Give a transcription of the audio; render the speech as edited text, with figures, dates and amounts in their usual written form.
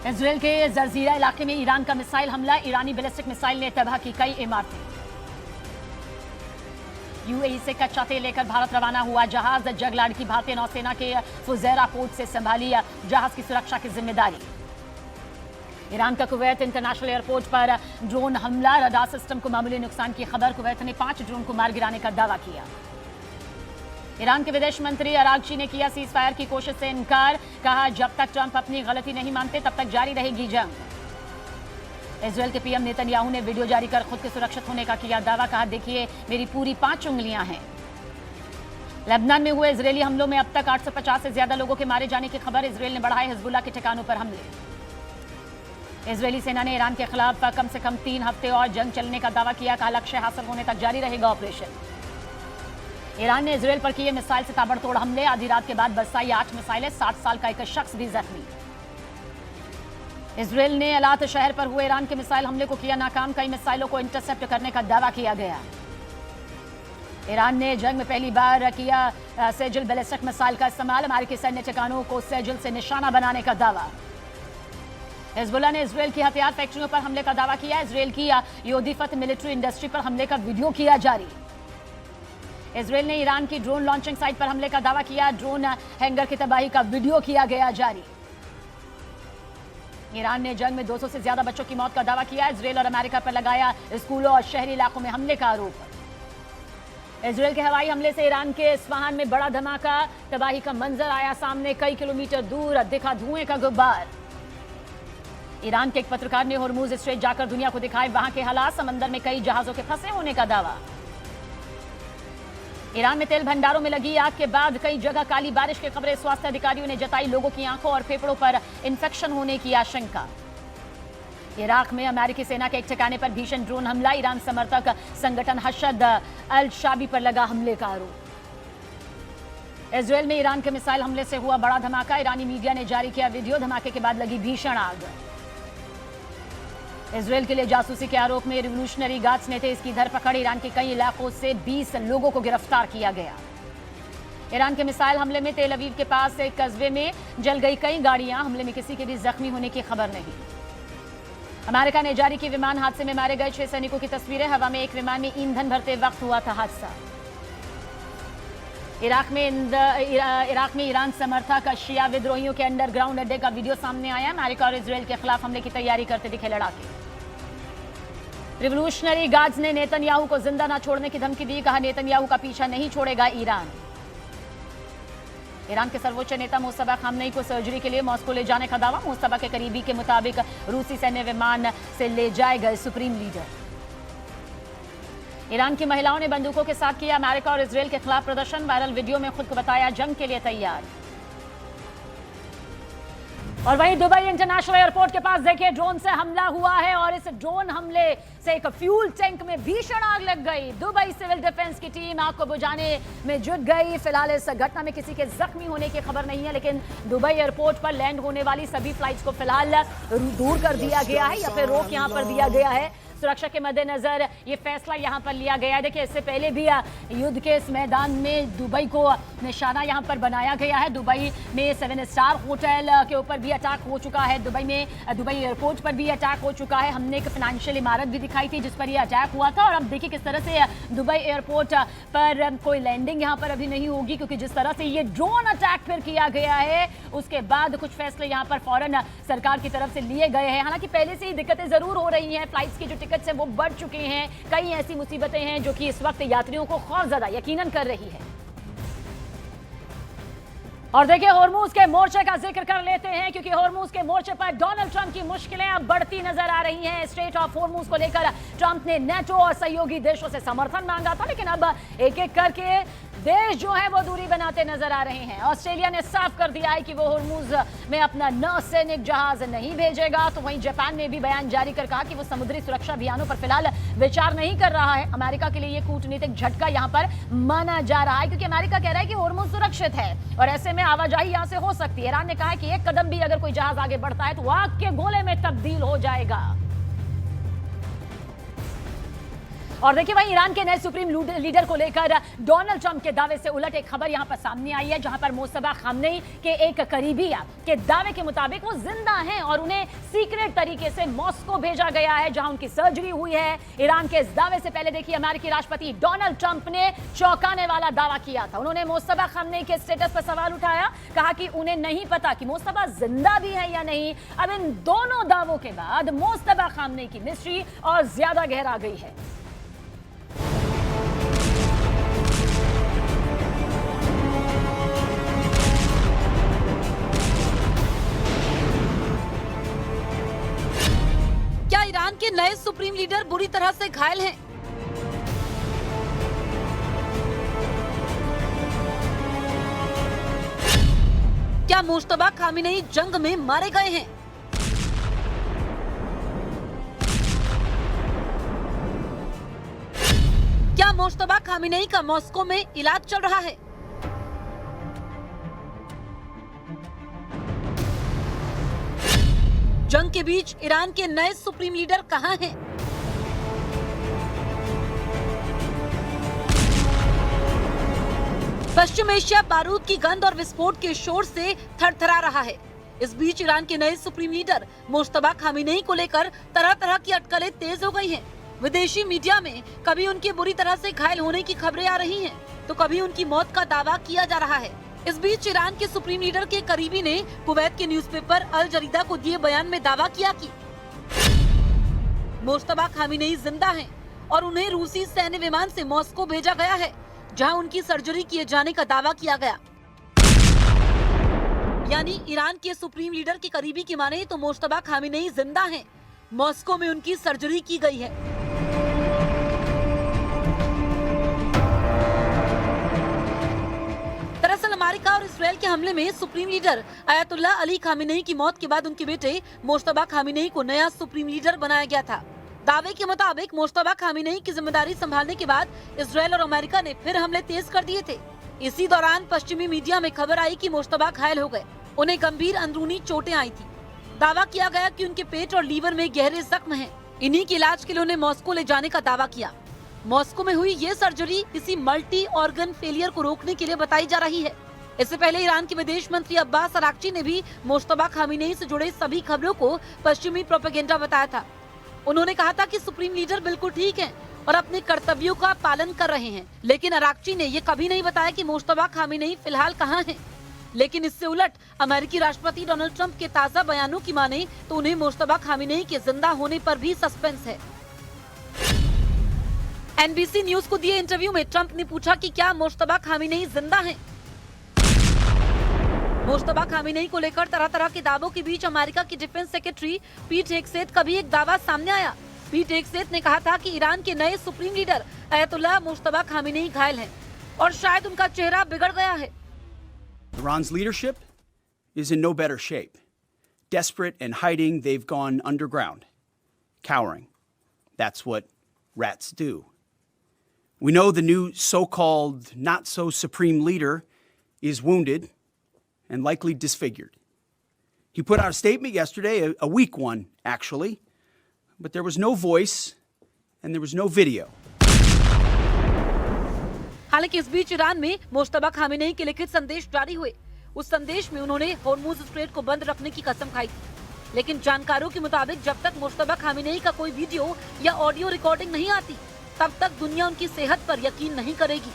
Israel के जर्जीरा इलाके में ईरान का मिसाइल हमला, ईरानी बैलिस्टिक मिसाइल ने तबाह की कई इमारतें। यूएई से कच्चा तेल लेकर भारत रवाना हुआ जहाज, जगलाड़ की भारतीय नौसेना के फुजैरा पोर्ट से संभाली जहाज की सुरक्षा की जिम्मेदारी। ईरान का कुवैत इंटरनेशनल एयरपोर्ट पर ड्रोन हमला, रडार सिस्टम को मामूली नुकसान की खबर। कुवैत ने 5 ड्रोन को मार गिराने का दावा किया। ईरान के विदेश मंत्री अरागची ने किया सीज फायर की कोशिश से इनकार, कहा जब तक ट्रंप अपनी गलती नहीं मानते तब तक जारी रहेगी जंग। इजरायल के पीएम नेतन्याहू ने वीडियो जारी कर खुद के सुरक्षित होने का किया दावा, कहा देखिए मेरी पूरी 5 उंगलियां हैं। लेबनान में हुए इजरायली हमलों में अब तक 850 से ज्यादा लोगों के मारे जाने की खबर। इजरायल ने बढ़ाए हिजबुल्लाह के ठिकानों पर हमले। इजरायली सेना ने ईरान के खिलाफ कम से कम 3 हफ्ते और जंग चलने का दावा किया, कहा लक्ष्य हासिल होने तक जारी रहेगा ऑपरेशन। ईरान ने इजरायल पर किए मिसाइल से ताबड़तोड़ हमले, आधी रात के बाद बरसाई 8 मिसाइलें, 60 साल का एक शख्स भी जख्मी। इजरायल ने अलात शहर पर हुए ईरान के मिसाइल हमले को किया नाकाम, कई मिसाइलों को इंटरसेप्ट करने का दावा किया गया। ईरान ने जंग में पहली बार किया सेजल बैलिस्टिक मिसाइल का इस्तेमाल, अमेरिकी सैन्य ठिकानों को सेजल से निशाना बनाने का दावा। हिजबुल्लाह ने इजरायल की हथियार फैक्ट्रियों पर हमले का दावा किया। इजरायल की योदीफत मिलिट्री इंडस्ट्री पर हमले का वीडियो किया जारी। इजरायल ने ईरान की ड्रोन लॉन्चिंग साइट पर हमले का दावा किया, ड्रोन हैंगर की तबाही का वीडियो किया गया जारी। ईरान ने जंग में 200 से ज्यादा बच्चों की मौत का दावा किया। इजरायल और अमेरिका पर लगाया स्कूलों और शहरी इलाकों में हमले का आरोप। इजरायल के हवाई हमले से ईरान के इस्फहान में बड़ा धमाका, तबाही का मंजर आया सामने, कई किलोमीटर दूर दिखा धुएं का गुब्बार। ईरान के एक पत्रकार ने होर्मुज स्ट्रेट जाकर दुनिया को दिखाए वहां के हालात, समंदर में कई जहाजों के फंसे होने का दावा। ईरान में तेल भंडारों में लगी आग के बाद कई जगह काली बारिश की खबरें, स्वास्थ्य अधिकारियों ने जताई लोगों की आंखों और फेफड़ों पर इंफेक्शन होने की आशंका। इराक में अमेरिकी सेना के एक ठिकाने पर भीषण ड्रोन हमला, ईरान समर्थक संगठन हशद अल शाबी पर लगा हमले का आरोप। इजरायल में ईरान के मिसाइल हमले से हुआ बड़ा धमाका, ईरानी मीडिया ने जारी किया वीडियो, धमाके के बाद लगी भीषण आग। इजरायल के लिए जासूसी के आरोप में रिवोल्यूशनरी गार्ड्स ने थे इसकी धरपकड़, ईरान के कई इलाकों से 20 लोगों को गिरफ्तार किया गया। ईरान के मिसाइल हमले में तेल अवीव के पास एक कस्बे में जल गई कई गाड़ियां, हमले में किसी के भी जख्मी होने की खबर नहीं। अमेरिका ने जारी की विमान हादसे में मारे गए 6 सैनिकों की तस्वीरें, हवा में एक विमान में ईंधन भरते वक्त हुआ था हादसा। इराक में ईरान समर्थक शिया विद्रोहियों के अंडरग्राउंड अड्डे का वीडियो सामने आया, अमेरिका और इजरायल के खिलाफ हमले की तैयारी करते दिखे लड़ाके। रिवोल्यूशनरी गार्ड्स ने नेतन्याहू को जिंदा न छोड़ने की धमकी दी, कहा नेतन्याहू का पीछा नहीं छोड़ेगा ईरान। ईरान के सर्वोच्च नेता मुस्तफा खामनेई को सर्जरी के लिए मॉस्को ले जाने का दावा, मुस्तफा के करीबी के मुताबिक रूसी सैन्य विमान से ले जाए गए सुप्रीम लीडर। ईरान की महिलाओं ने बंदूकों के साथ किया अमेरिका और इजरायल के खिलाफ प्रदर्शन, वायरल वीडियो में खुद को बताया जंग के लिए तैयार। और वहीं दुबई इंटरनेशनल एयरपोर्ट के पास देखिए ड्रोन से हमला हुआ है और इस ड्रोन हमले से एक फ्यूल टैंक में भीषण आग लग गई। दुबई सिविल डिफेंस की टीम आग को बुझाने में जुट गई। फिलहाल इस घटना में किसी के जख्मी होने की खबर नहीं है, लेकिन दुबई एयरपोर्ट पर लैंड होने वाली सभी फ्लाइट्स को फिलहाल दूर कर दिया गया है या फिर रोक यहां पर दिया गया है। सुरक्षा के मद्देनजर ये फैसला यहां पर लिया गया है। देखिए इससे पहले भी युद्ध के इस मैदान में दुबई को निशाना यहां पर बनाया गया है। दुबई में 7 स्टार होटल के ऊपर भी अटैक हो चुका है, दुबई एयरपोर्ट पर भी अटैक हो चुका है। हमने एक फाइनेंशियल इमारत भी दिखाई थी जिस पर यह अटैक हुआ था। और अब देखिए किस तरह से दुबई एयरपोर्ट पर कोई लैंडिंग यहां पर अभी नहीं होगी, क्योंकि जिस तरह से ये ड्रोन अटैक फिर किया गया है उसके बाद कुछ फैसले यहां पर फौरन सरकार की तरफ से लिए गए हैं। हालांकि पहले से ही दिक्कतें जरूर हो रही हैं, फ्लाइट्स की जो टिकट है वो बढ़ चुके हैं, कई ऐसी मुसीबतें हैं जो कि इस वक्त यात्रियों को खौफजदा यकीनन कर रही है। और देखिए होर्मुज के मोर्चे का जिक्र कर लेते हैं, क्योंकि होर्मुज के मोर्चे पर डोनाल्ड ट्रंप की मुश्किलें अब बढ़ती नजर आ रही हैं। स्ट्रेट ऑफ होर्मुज को लेकर ट्रंप ने नेटो और सहयोगी देशों से समर्थन मांगा था, लेकिन अब एक एक करके देश जो है वो दूरी बनाते नजर आ रहे हैं। ऑस्ट्रेलिया ने साफ कर दिया है कि वो होर्मुज में अपना नौसैनिक जहाज नहीं भेजेगा, तो वहीं जापान ने भी बयान जारी कर कहा कि वो समुद्री सुरक्षा अभियानों पर फिलहाल विचार नहीं कर रहा है। अमेरिका के लिए ये कूटनीतिक झटका यहाँ पर माना जा रहा है, क्योंकि अमेरिका कह रहा है कि होर्मुज सुरक्षित है और ऐसे में आवाजाही यहाँ से हो सकती है। ईरान ने कहा है कि एक कदम भी अगर कोई जहाज आगे बढ़ता है तो आग के गोले में तब्दील हो जाएगा। और देखिए वहीं ईरान के नए सुप्रीम लीडर को लेकर डोनाल्ड ट्रंप के दावे से उलट एक खबर यहां पर सामने आई है, जहां पर मुस्तफा खामनेई के एक करीबी के दावे के मुताबिक वो जिंदा हैं और उन्हें सीक्रेट तरीके से मॉस्को भेजा गया है, जहां उनकी सर्जरी हुई है। ईरान के इस दावे से पहले देखिए अमेरिकी राष्ट्रपति डोनाल्ड ट्रंप ने चौंकाने वाला दावा किया था। उन्होंने मुस्तफा खामनेई के स्टेटस पर सवाल उठाया, कहा कि उन्हें नहीं पता कि मुस्तफा जिंदा भी है या नहीं। अब इन दोनों दावों के बाद मुस्तफा खामनेई की मिस्ट्री और ज्यादा गहरा गई है। क्या ईरान के नए सुप्रीम लीडर बुरी तरह से घायल हैं? क्या मुश्तबा खामेनेई जंग में मारे गए हैं? क्या मुश्तबा खामेनेई का मॉस्को में इलाज चल रहा है? जंग के बीच ईरान के नए सुप्रीम लीडर कहां हैं? पश्चिम एशिया बारूद की गंध और विस्फोट के शोर से थरथरा रहा है। इस बीच ईरान के नए सुप्रीम लीडर मुश्तबा खामेनेई को लेकर तरह तरह की अटकलें तेज हो गई हैं। विदेशी मीडिया में कभी उनके बुरी तरह से घायल होने की खबरें आ रही हैं, तो कभी उनकी मौत का दावा किया जा रहा है। इस बीच ईरान के सुप्रीम लीडर के करीबी ने कुवैत के न्यूज़पेपर अल जरीदा को दिए बयान में दावा किया कि मुश्तबा खामेनेई जिंदा हैं और उन्हें रूसी सैन्य विमान से मॉस्को भेजा गया है, जहां उनकी सर्जरी किए जाने का दावा किया गया। यानी ईरान के सुप्रीम लीडर के करीबी की माने तो मुश्तबा खामेनेई जिंदा हैं, मॉस्को में उनकी सर्जरी की गई है। दरअसल अमेरिका और इसराइल के हमले में supreme leader Ayatollah Ali Khamenei की मौत के बाद उनके बेटे मुश्तबा खामेनेई को नया सुप्रीम लीडर बनाया गया था। दावे के मुताबिक मुश्तबा खामेनेई की जिम्मेदारी संभालने के बाद इसराइल और अमेरिका ने फिर हमले तेज कर दिए थे। इसी दौरान पश्चिमी मीडिया में खबर आई कि मुश्तबा घायल हो गए, उन्हें गंभीर अंदरूनी चोटें आई थी। दावा किया गया कि उनके पेट और लीवर में गहरे जख्म हैं। इन्हीं के इलाज के लिए उन्हें मॉस्को ले जाने का दावा किया। मॉस्को में हुई ये सर्जरी किसी मल्टी ऑर्गन फेलियर को रोकने के लिए बताई जा रही है। इससे पहले ईरान के विदेश मंत्री अब्बास अराक्ची ने भी मुश्तबा खामेनेई से जुड़े सभी खबरों को पश्चिमी प्रोपेगेंडा बताया था। उन्होंने कहा था कि सुप्रीम लीडर बिल्कुल ठीक हैं और अपने कर्तव्यों का पालन कर रहे हैं, लेकिन अराक्ची ने ये कभी नहीं बताया कि मुश्तबा खामेनेई फिलहाल कहाँ हैं। लेकिन इससे उलट अमेरिकी राष्ट्रपति डोनाल्ड ट्रंप के ताजा बयानों की माने तो उन्हें मुश्तबा खामेनेई के जिंदा होने पर भी सस्पेंस है। एनबीसी न्यूज को दिए इंटरव्यू में ट्रंप ने पूछा कि क्या मुश्तबा खामेनेई जिंदा हैं? मुश्तबा खामेनेई को लेकर तरह तरह के दावों के बीच अमेरिका की डिफेंस सेक्रेटरी पीट हेगसेथ का भी एक दावा सामने आया। पीट हेगसेथ ने कहा था कि ईरान के नए supreme leader Ayatollah Mushtaba Khamenei घायल हैं और शायद उनका चेहरा बिगड़ गया है। Iran's leadership is in no better shape. Desperate and hiding, they've gone underground, cowering. That's what rats do. We know the new so-called not-so-supreme leader is wounded and likely disfigured. He put out a statement yesterday, a weak one, actually, but there was no voice and there was no video. हालांकि इस बीच Iran में Mushtaba Khamenei के लिखित संदेश जारी हुए। उस संदेश में उन्होंने होर्मुज स्ट्रेट को बंद रखने की कसम खाई थी। लेकिन जानकारों के मुताबिक जब तक मुश्तबा खामेनेई का कोई वीडियो या ऑडियो रिकॉर्डिंग नहीं आती, तब तक दुनिया उनकी सेहत पर यकीन नहीं करेगी।